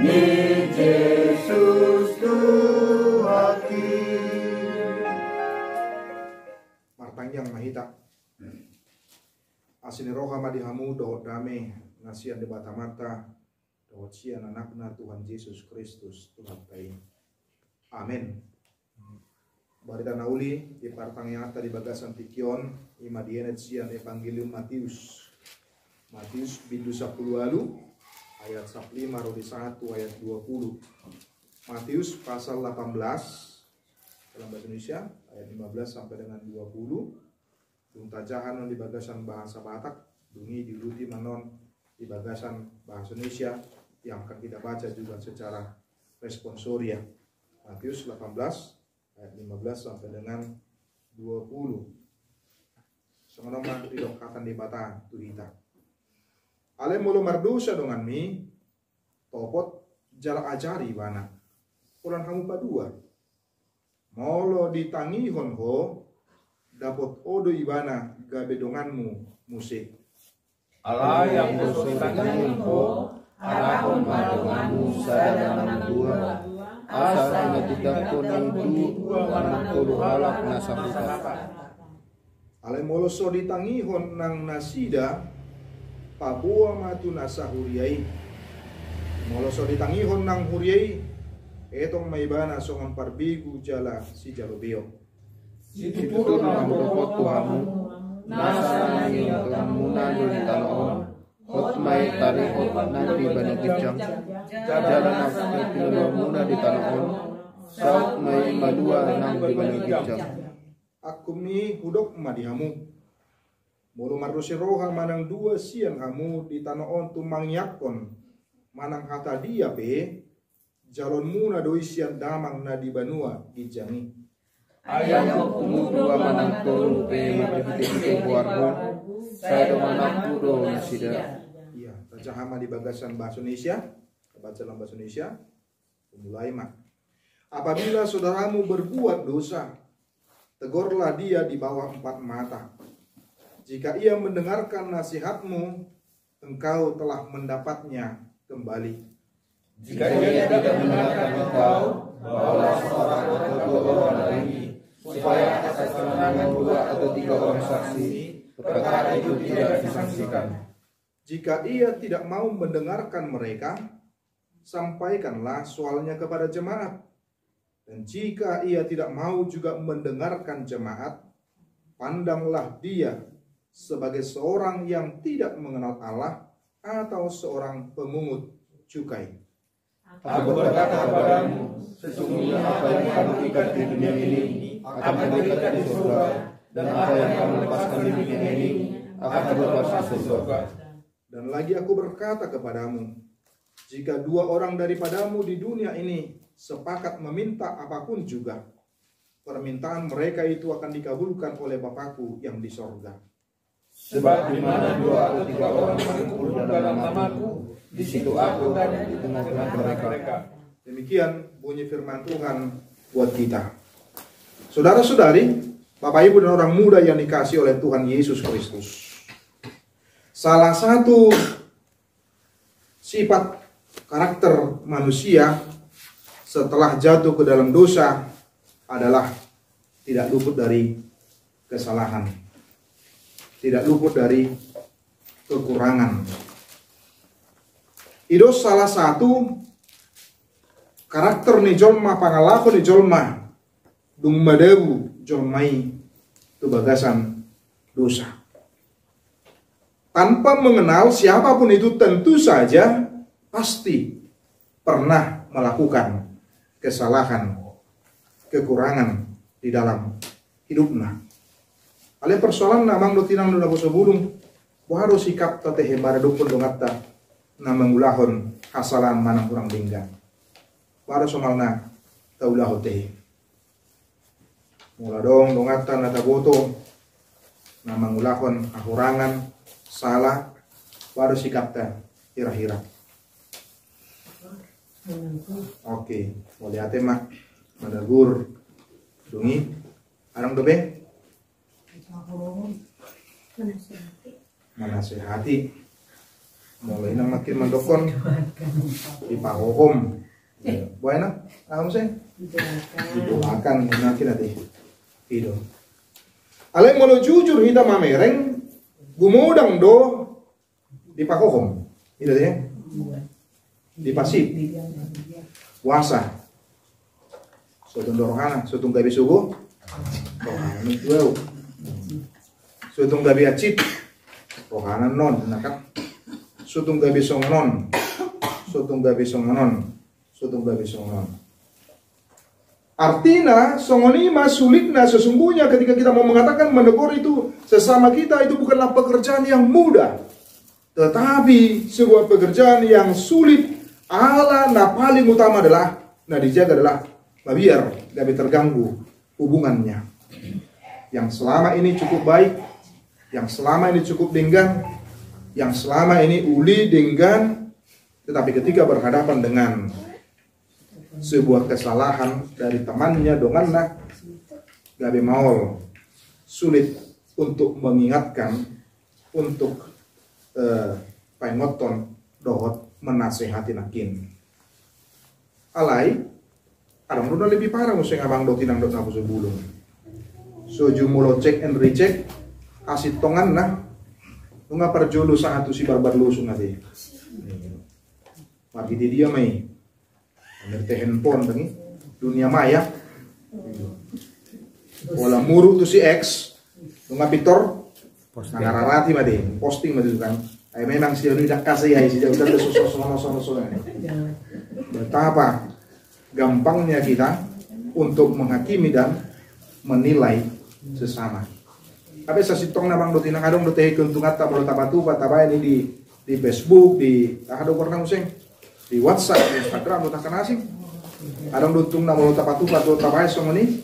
ni Yesus Tuhanku. Martangyang mahita. Asini roha madihamu dawat dame nasian di bata mata dawat sian anakna Tuhan Yesus Kristus Tuhan tai. Amin. Barita nauli di partangnya di bagasan tikion ima dienet sian Evangelium Matius. Matius bindu 10 ayat 15 rodi 1 ayat 20. Matius pasal 18 dalam bahasa Indonesia ayat 15 sampai dengan 20. Dung tajahan di bagasan bahasa Batak, dungi diluti manon di bagasan bahasa Indonesia yang akan kita baca juga secara responsoria. Matius 18 ayat 15 sampai dengan 20. Semoga didokatan di bata tuhita. Ale mulu mardosa dengan mi topot jala ajari bana. Kurang kamu padua. Molo ditangihon ho dapat odo ibana gabedonganmu musik. Allah yang bersulitan ho, arahon madonganmu sadanan dua, asal tidak kunang dua manang tulu halak nasahuta. Ale moloso ditangihon nang nasida, pabuah matu nasahuriai. Moloso ditangihon nang huriai, etong maibana songan parbigu jala si jalobeo. Situtur nang berkot Tuhanmu, nasa yang kemunan di tanah hot mai tarik hot nanti banyak kejang, jalan nafsu pilomuna di tanah saut mai madua nang di banyak kejang. Aku mi hudok madihamu, mulu marusi roha manang dua siang kamu di tanah on tumang yakon, manang hata dia pe, jalon muna doi siang damang na di banua gijangi. Ayam kumu dua manang tolu pe mati buargon, saya manang kudo nasida. Iya, tajahama di bagasan bahasa Indonesia, baca dalam bahasa Indonesia, mulai mak. Apabila saudaramu berbuat dosa, tegurlah dia di bawah 4 mata. Jika ia mendengarkan nasihatmu, engkau telah mendapatnya kembali. Jika ia tidak mendengarkan engkau, bawalah seorang atau 2 orang lagi, supaya atas kemenangan 2 atau 3 orang saksi, perkara itu tidak disaksikan. Jika ia tidak mau mendengarkan mereka, sampaikanlah soalnya kepada jemaat. Dan jika ia tidak mau juga mendengarkan jemaat, pandanglah dia sebagai seorang yang tidak mengenal Allah atau seorang pemungut cukai. Aku berkata kepadamu, sesungguhnya apa yang kamu ikat di dunia ini akan terikat di surga, dan apa yang kamu lepaskan di dunia ini akan dilepas di surga. Dan lagi aku berkata kepadamu, jika 2 orang daripadamu di dunia ini sepakat meminta apapun juga, permintaan mereka itu akan dikabulkan oleh Bapakku yang di sorga. Sebab di mana 2 atau 3 orang berkumpul dalam namaku, di situ aku ada di tengah-tengah mereka. Demikian bunyi firman Tuhan buat kita. Saudara-saudari, Bapak Ibu dan orang muda yang dikasihi oleh Tuhan Yesus Kristus. Salah satu sifat karakter manusia setelah jatuh ke dalam dosa adalah tidak luput dari kesalahan, tidak luput dari kekurangan. Itu salah satu karakter ni jolma, pangalaku ni jolma dung madebu jolmai tu bagasan dosa. Tanpa mengenal siapapun itu, tentu saja pasti pernah melakukan kesalahan, kekurangan di dalam hidupnya. Ale persoalan namang do tinang do sebelum waro sikap tateh bara dukun dongata na mengulahon hasalan manang kurang dinggan. Waro somalna taulah teh. Mula dong dongata na taboto na mengulahon kakurangan salah waro sikap ta hira-hira. Oke, boleh ate mak madagur dungi arang dobe manasehati. mulai nang makin mendokon di pahohom buena kamu sih didoakan makin nanti itu alai mau jujur kita mamereng gumudang do di pahohom itu ya di pasif puasa sotong dorohana sotong gabi subuh rohana nutuau sotong gabi acit rohana non nakap sotong gabi songonon sotong gabi songonon sotong gabi songonon artinya songonima sulitnya sesungguhnya ketika kita mau mengatakan menegur itu sesama kita itu bukanlah pekerjaan yang mudah tetapi sebuah pekerjaan yang sulit ala na paling utama adalah nah dijaga adalah biar gak terganggu hubungannya yang selama ini cukup baik, yang selama ini cukup denggan, yang selama ini uli denggan, tetapi ketika berhadapan dengan sebuah kesalahan dari temannya donganna gak mau sulit untuk mengingatkan, untuk pengoton dohot menasehati nakin alai adang udah lebih parah musuh ngabang dotinang dot nabu sebulung soju mulo cek and recheck asit tongan nah lu nggak perjulu satu si barbar lusung nanti mari dia mai ngerti handphone tangi dunia maya bola muru tuh si X lu nggak Victor ngararati mah deh posting mah kan ay memang sih udah kasih ya sih udah sono betapa gampangnya kita untuk menghakimi dan menilai sesama. Apa sasitong namang dotinang adong doteh kentung atta bolo tabatu patabay ini di Facebook di adong warna museng di WhatsApp di Instagram dotak kanasing adong dotung na bolo tabatu patabay songoni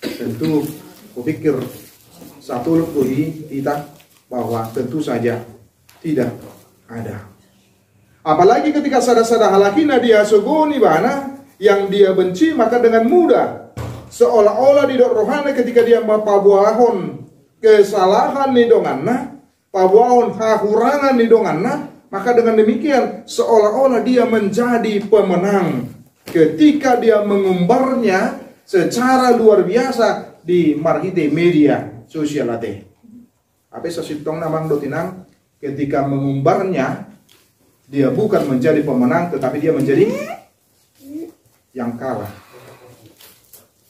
tentu kupikir satu lebih kita bahwa tentu saja tidak ada. Apalagi ketika sada-sada halakina dia sugoni bana yang dia benci maka dengan mudah seolah-olah di dok rohana ketika dia mapabuahon kesalahan ni donganna pabuahon hahurangan ni donganna maka dengan demikian seolah-olah dia menjadi pemenang ketika dia mengumbarnya secara luar biasa di margite media sosial ate. Apa sasitong namang dotinang ketika mengumbarnya dia bukan menjadi pemenang tetapi dia menjadi yang kalah.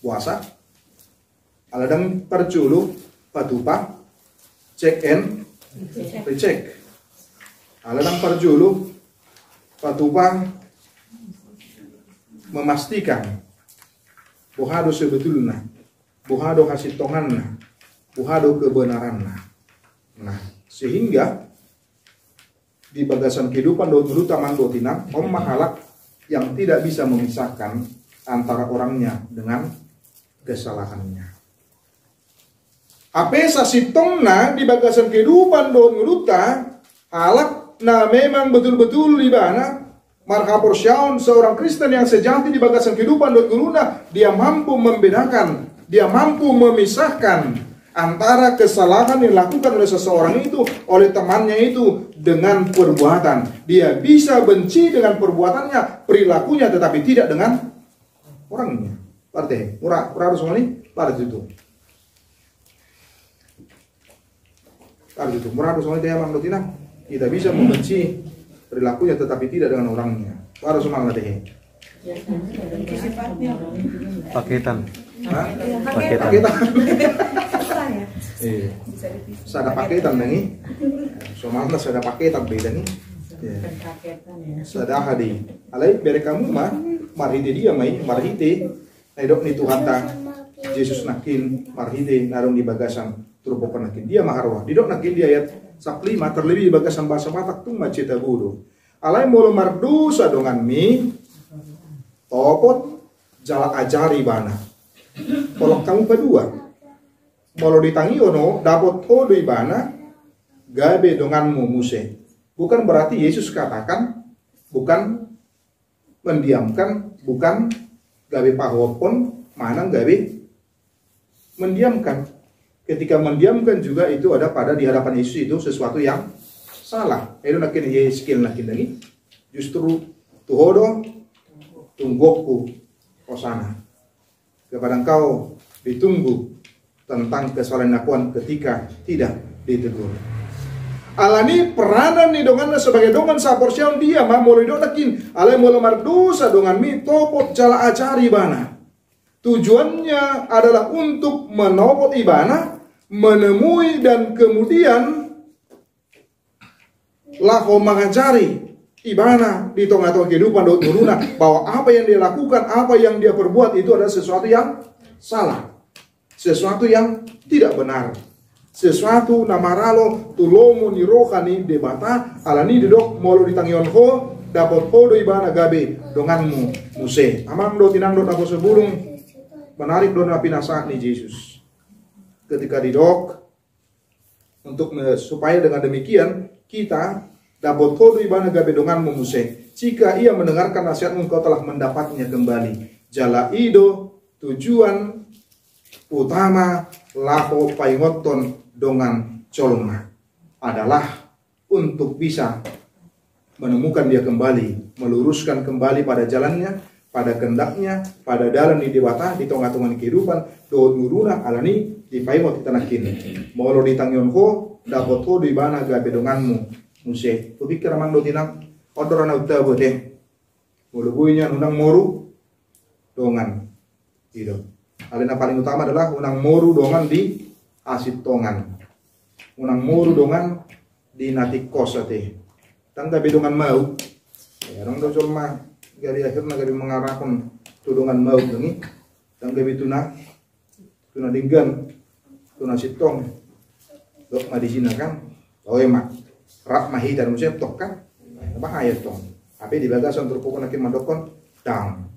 Puasa aladang perculu patupa check and recheck aladang perculu patupa memastikan buhado sebetulnya buhado hasitonganna buhado kebenaranna. Nah sehingga di bagasan kehidupan dulu tamang dotinang mahalak yang tidak bisa memisahkan antara orangnya dengan kesalahannya. Apesa sitongna di bagasan kehidupan don ngeluta halak na memang betul-betul di mana marhapor syaun seorang Kristen yang sejati di bagasan kehidupan don ngeluna dia mampu membedakan, dia mampu memisahkan antara kesalahan yang dilakukan oleh seseorang itu, oleh temannya itu dengan perbuatan. Dia bisa benci dengan perbuatannya, perilakunya, tetapi tidak dengan orangnya. Berarti, murah harus ini, pada itu. Pada itu, murah harus ini dia memang dotina. Kita bisa membenci perilakunya, tetapi tidak dengan orangnya. Harus semangat deh. Paketan. Paketan. Sada paketan nengi. Somalna sada paketan beda nih. Sada hadi. Alai bere kamu mah marhite dia mai marhite. Naidok ni Tuhan ta Yesus nakin marhite narong di bagasan turupokan nakin dia maharwah. Didok nakin dia ayat 5 terlebih di bagasan bahasa Batak tung maceta budo. Alai molo mardusa dongan mi topot jalak ajari bana. Kalau kamu kedua molo ditangi ono dapat odo ibana gabe donganmu muse. Bukan berarti Yesus katakan bukan mendiamkan, bukan gabe pahopon mana gabe mendiamkan. Ketika mendiamkan juga itu ada pada di hadapan Yesus itu sesuatu yang salah. Itu nakin ye skill nakin lagi. Justru tuhodo tunggokku osana. Kepada engkau ditunggu tentang kesalahan akuan ketika tidak ditegur. Alani peranan ni dongan sebagai dongan saporsian dia mah mulai donakin alai mulai mardosa dongan mi topot jala acari bana. Tujuannya adalah untuk menopot ibana, menemui dan kemudian laho mengajari ibana di tengah-tengah kehidupan dot nuruna bahwa apa yang dia lakukan, apa yang dia perbuat itu adalah sesuatu yang salah, sesuatu yang tidak benar, sesuatu namaralo tulomo ni rohani debata alani didok molo ditangion ho dapat podo ibana gabe donganmu muse amang do tinang do nabo sebulung menarik do napi nasaat ni Yesus ketika didok untuk supaya dengan demikian kita dapat kodo ibana gabe donganmu muse. Jika ia mendengarkan nasihatmu, engkau telah mendapatnya kembali. Jala ido tujuan utama laho paingoton dongan colma adalah untuk bisa menemukan dia kembali, meluruskan kembali pada jalannya, pada kendaknya, pada dalam di dewata, di tengah-tengah kehidupan. Do nuruna alani di paingot kita nakin. Molo ditangyon ho dapat kodo ibana gabe donganmu. Muse, pikir amang do tinang odor na uta bote. Mulubuinya unang moru dongan. Itu. Alena paling utama adalah unang moru dongan di asit tongan. Unang moru dongan di natik kosate. Tangga bedongan mau. Ya, orang do cuma gari akhirnya gari mengarahkan tudongan mau dengi. Tangga bituna tuna dinggan tuna sitong. Dok ma di sini kan. Oh emak. Rak mahi dan musim tok kan bahaya tong. Tapi di bagasan terpukul nakin mandokon down.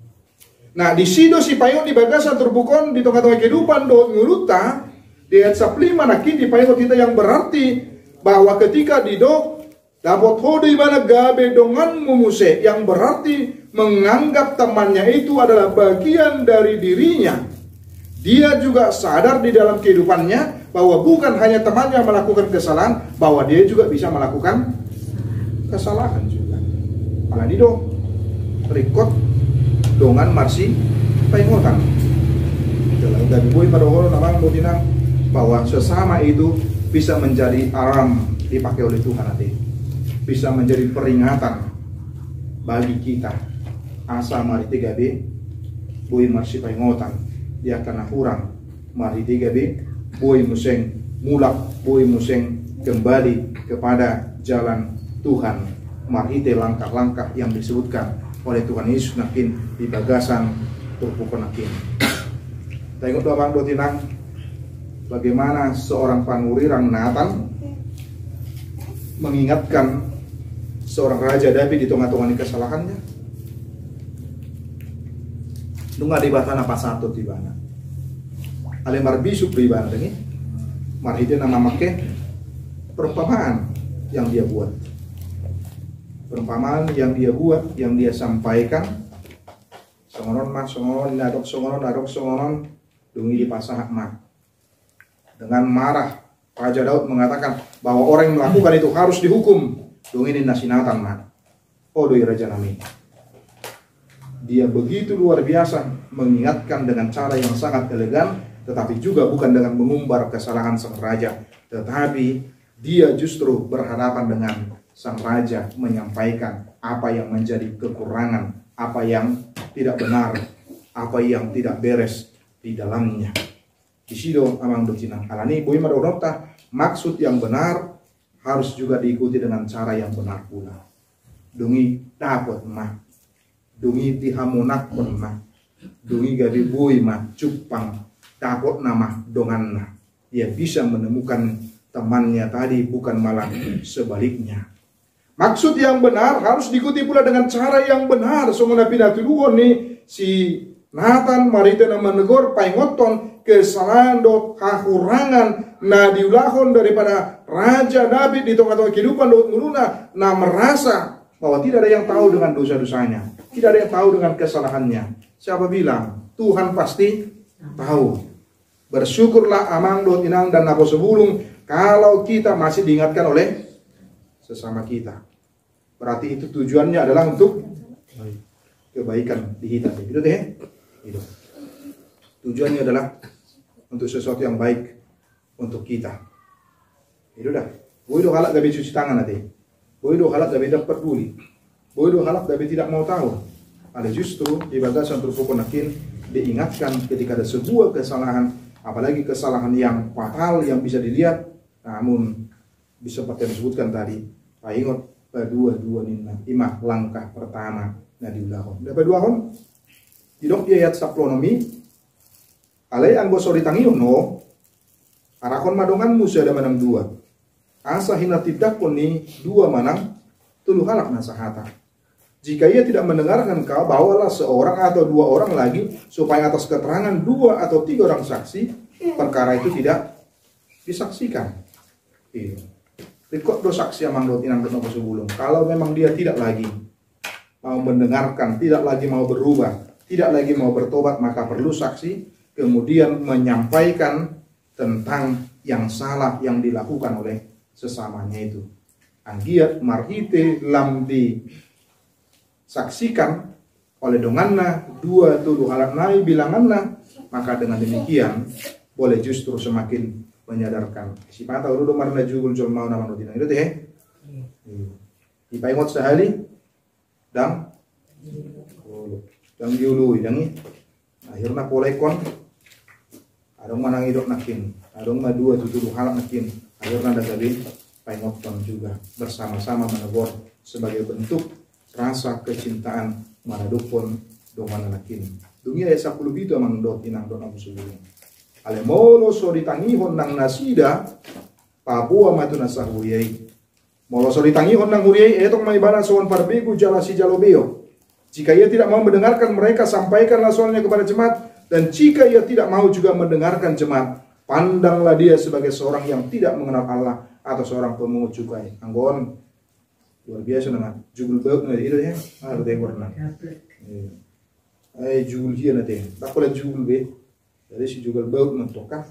Nah di sido si payon di bagasan terpukul di tengah-tengah kehidupan do nguluta di ayat 15 nakin di payon kita yang berarti bahwa ketika didok dapat hodo ibana gabe dongan mumuse yang berarti menganggap temannya itu adalah bagian dari dirinya. Dia juga sadar di dalam kehidupannya bahwa bukan hanya temannya melakukan kesalahan, bahwa dia juga bisa melakukan kesalahan juga. Makanya itu record dongan marsi paingotan. Dalam dari boy pada orang namang botinang bahwa sesama itu bisa menjadi alarm dipakai oleh Tuhan nanti, bisa menjadi peringatan bagi kita. Asa mari 3B boy marsi paingotan dia karena kurang mari 3B boy museng mulak boy museng kembali kepada jalan Tuhan. Marite langkah-langkah yang disebutkan oleh Tuhan Yesus nakin di bagasan turpukon nakin. Tengok doa bang dotinang bagaimana seorang pangurirang Nathan mengingatkan seorang Raja David di tengah-tengah kesalahannya. Nunga di batana pasatu tibana. Alemar bisu pribadi ini, marhite nama make perumpamaan yang dia buat, perumpamaan yang dia buat, yang dia sampaikan. Songoron mas, songoron songoron, dungi di pasah mak. Dengan marah, Raja Daud mengatakan bahwa orang yang melakukan itu harus dihukum. Dungi di nasinatan mak. Oh doi Raja Nami. Dia begitu luar biasa mengingatkan dengan cara yang sangat elegan. Tetapi juga bukan dengan mengumbar kesalahan sang raja, tetapi dia justru berhadapan dengan sang raja menyampaikan apa yang menjadi kekurangan, apa yang tidak benar, apa yang tidak beres di dalamnya. Di sido amang docinang alani boy madonota maksud yang benar harus juga diikuti dengan cara yang benar pula. Dungi dapat mah, dungi dihamunak pun mah, dungi gabi boy mah cupang. Takut nama donganna, dia bisa menemukan temannya tadi, bukan malah sebaliknya. Maksud yang benar harus diikuti pula dengan cara yang benar. Semua pinatu dua nih si Nathan marita nama negor paingoton kesalahan do kakurangan na diulahon daripada Raja David di tengah-tengah kehidupan do nguruna na merasa bahwa tidak ada yang tahu dengan dosa-dosanya, tidak ada yang tahu dengan kesalahannya. Siapa bilang? Tuhan pasti tahu. Bersyukurlah amang do tinang dan nabo sebulung kalau kita masih diingatkan oleh sesama kita. Berarti itu tujuannya adalah untuk kebaikan di kita. Itu deh. Itu. Tujuannya adalah untuk sesuatu yang baik untuk kita. Itu dah. Boy do halak gabe cuci tangan nanti. Boy do halak gabe dapat peduli. Boy do halak gabe tidak mau tahu. Ada justru di batasan terpukunakin diingatkan ketika ada sebuah kesalahan, apalagi kesalahan yang fatal yang bisa dilihat, namun bisa seperti disebutkan tadi, paingot dua nina imah langkah pertama na diulahon. Dapat dua hon. Didok dia ayat saplonomi. Alai anggo sori tangiun no. Arakon madongan musa ada manang dua. Asa hina tidak ni dua manang tulu halak nasahata. Jika ia tidak mendengarkan kau, bawalah seorang atau dua orang lagi, supaya atas keterangan dua atau tiga orang saksi, perkara itu tidak disaksikan. Rekod do saksi amang do tinang do sebelum. Kalau memang dia tidak lagi mau mendengarkan, tidak lagi mau berubah, tidak lagi mau bertobat, maka perlu saksi, kemudian menyampaikan tentang yang salah yang dilakukan oleh sesamanya itu. Anggiat marhite lam di saksikan oleh donganna dua tuduh halat nai bilanganna, maka dengan demikian boleh justru semakin menyadarkan si pata udah marna jugul jol mau nama nutina itu teh ipaingot sehari dang diului dangi akhirnya polekon adong manang idok nakin adong ma dua tuduh halat nakin akhirnya ada gabe paingoton juga bersama-sama menegur sebagai bentuk rasa kecintaan maradupun domana nakin. Dunia ya 10 bitu amang dot inang dot abu sebelum. Ale molo so ditangihon nang nasida Papua matu nasahuyai. Molo so ditangihon nang huriai etong maibana soan parbegu jalasi jalobeo. Jika ia tidak mau mendengarkan mereka, sampaikanlah soalnya kepada jemaat, dan jika ia tidak mau juga mendengarkan jemaat, pandanglah dia sebagai seorang yang tidak mengenal Allah atau seorang pemungut cukai. Anggon luar biasa nama jugul beuk na itu ya ada teh warna jugul dia na teh tak boleh jugul be jadi si jugul beuk na toka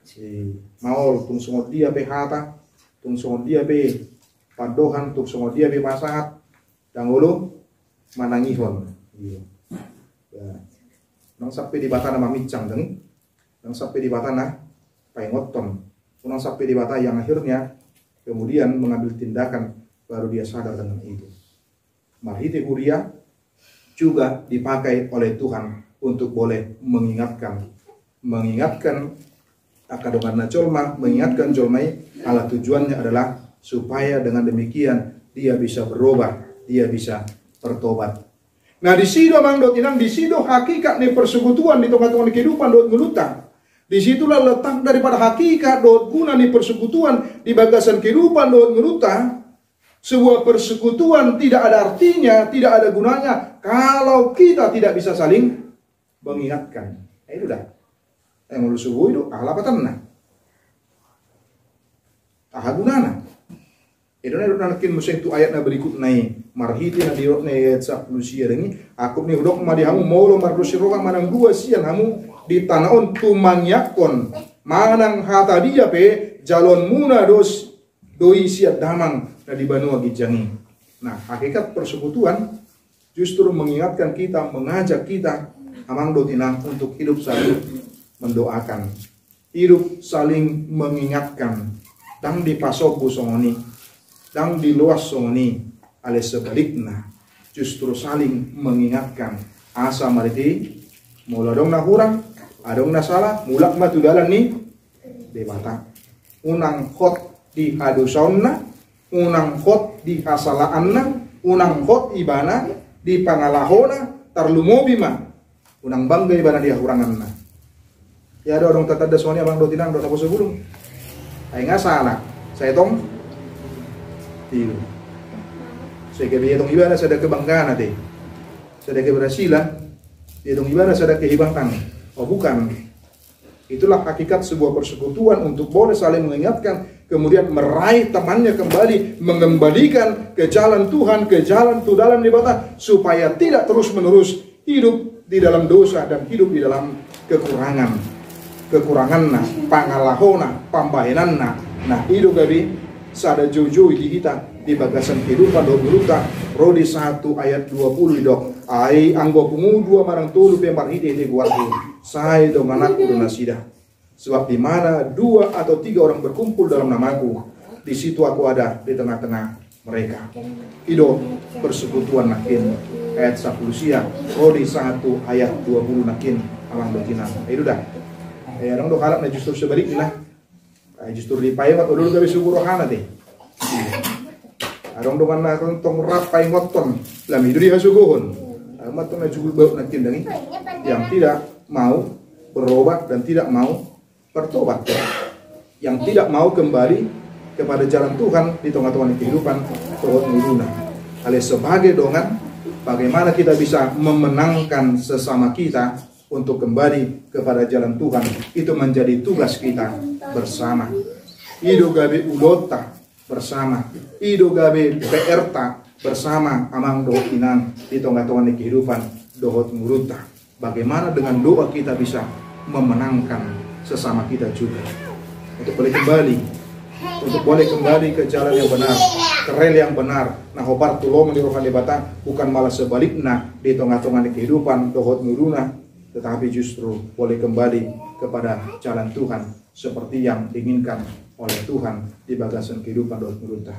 si maol tung songot dia be hata tung songot dia be padohan tung songot dia be pasahat dangolo manangihon iya nang sampai di batana mamicang dengi nang sampai di batana paingoton nang sampai di bata yang akhirnya kemudian mengambil tindakan baru dia sadar dengan itu. Marhite huria juga dipakai oleh Tuhan untuk boleh mengingatkan akadongan jolma, mengingatkan jolmai ala tujuannya adalah supaya dengan demikian dia bisa berubah, dia bisa bertobat. Nah di sido mangdot inang di sido hakikat nih persekutuan di tengah-tengah kehidupan dot ngelutang. Disitulah letak daripada hakikat dot guna nih persekutuan di bagasan kehidupan dot ngelutang. Sebuah persekutuan tidak ada artinya, tidak ada gunanya kalau kita tidak bisa saling mengingatkan. Itu dah. Yang mau subuh itu ahla patanna. Aha gunana. Itu nakin musim tu ayatna berikut nai marhiti na dirok nai ayat 10 sia dengi. Aku ni udok ma dihamu molo mardusiroka manang dua sian hamu di tanaon tumangyakon manang hata dia pe jalon muna dos doi siat damang na di Banua Gijangi. Nah, hakikat persekutuan justru mengingatkan kita, mengajak kita amang dotinang untuk hidup saling mendoakan, hidup saling mengingatkan. Dang di pasobu songoni, dang di luas songoni, ale sebaliknya justru saling mengingatkan. Asa mariti, mula dong na hurang, adong na salah, mulak matu dalan ni debata. Unang hot di adusaunna, unang hot di hasalaanna, unang hot ibana di pangalahona tarlumobima, unang bangga ibana di huranganna. Ya ada orang tatad daswani abang dotinang do tapos sebelum. Ay nga salah, saya tong tiyo. Saya kebaya tong ibana sada kebanggaan ate, sada keberhasilan, dia tong ibana sada kehibatan. Oh bukan. Itulah hakikat sebuah persekutuan untuk boleh saling mengingatkan, kemudian meraih temannya kembali, mengembalikan ke jalan Tuhan, ke jalan tudalan ibadah, supaya tidak terus-menerus hidup di dalam dosa dan hidup di dalam kekuranganna, pangalahona, pambahenanna. Nah, hidup gabi sada jojo di kita di bagasan kehidupan do beruta Rodi 1 ayat 20 dok ai anggo pungu 2 marang tulu pemar hide de guardu sai do anakku do nasida sebab di mana 2 atau 3 orang berkumpul dalam namaku di situ aku ada di tengah-tengah mereka. Ido persekutuan nakin ayat 10 sia Rodi 1 ayat 20 nakin amang betina itu dah orang do kalap na justru sebaliknya justru di paymat dulu gawe subur rohana deh. Arong dongan na tong rapai ngoton lam itu dia suguhun. Amat na juga bau nakin dangi yang tidak mau berobat dan tidak mau bertobat. Yang tidak mau kembali kepada jalan Tuhan di tengah-tengah kehidupan Tuhan muruna. Oleh sebagai dongan bagaimana kita bisa memenangkan sesama kita untuk kembali kepada jalan Tuhan, itu menjadi tugas kita bersama. Ido gabe ulota bersama, ido gabe PRTA bersama amang doa inang di tengah-tengah kehidupan dohot muruta. Bagaimana dengan doa kita bisa memenangkan sesama kita juga untuk boleh kembali ke jalan yang benar, ke rel yang benar. Nah, hopar tulong di rohani batang bukan malah sebaliknya di tengah-tengah kehidupan dohot muruna, tetapi justru boleh kembali kepada jalan Tuhan seperti yang diinginkan oleh Tuhan di bagasan kehidupan dohot muruna.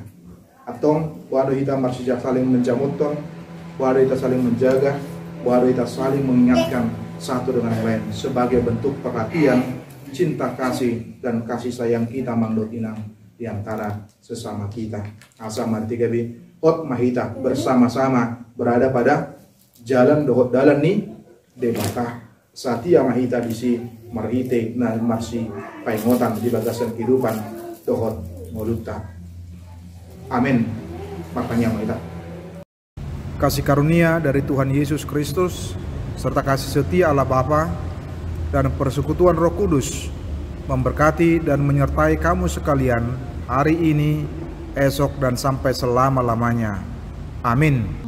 Atong waduh kita masih saling menjamuton, waduh kita saling menjaga, waduh kita saling mengingatkan satu dengan yang lain sebagai bentuk perhatian, cinta kasih dan kasih sayang kita mangdot inang di antara sesama kita. Asama 3B ot mahita bersama-sama berada pada jalan dohot dalan ni debata satia mahita disi marhite na marsi paingotan di bagasan kehidupan dohot moluta. Amin. Makanya mahita. Kasih karunia dari Tuhan Yesus Kristus serta kasih setia Allah Bapa dan persekutuan Roh Kudus memberkati dan menyertai kamu sekalian hari ini, esok, dan sampai selama-lamanya. Amin.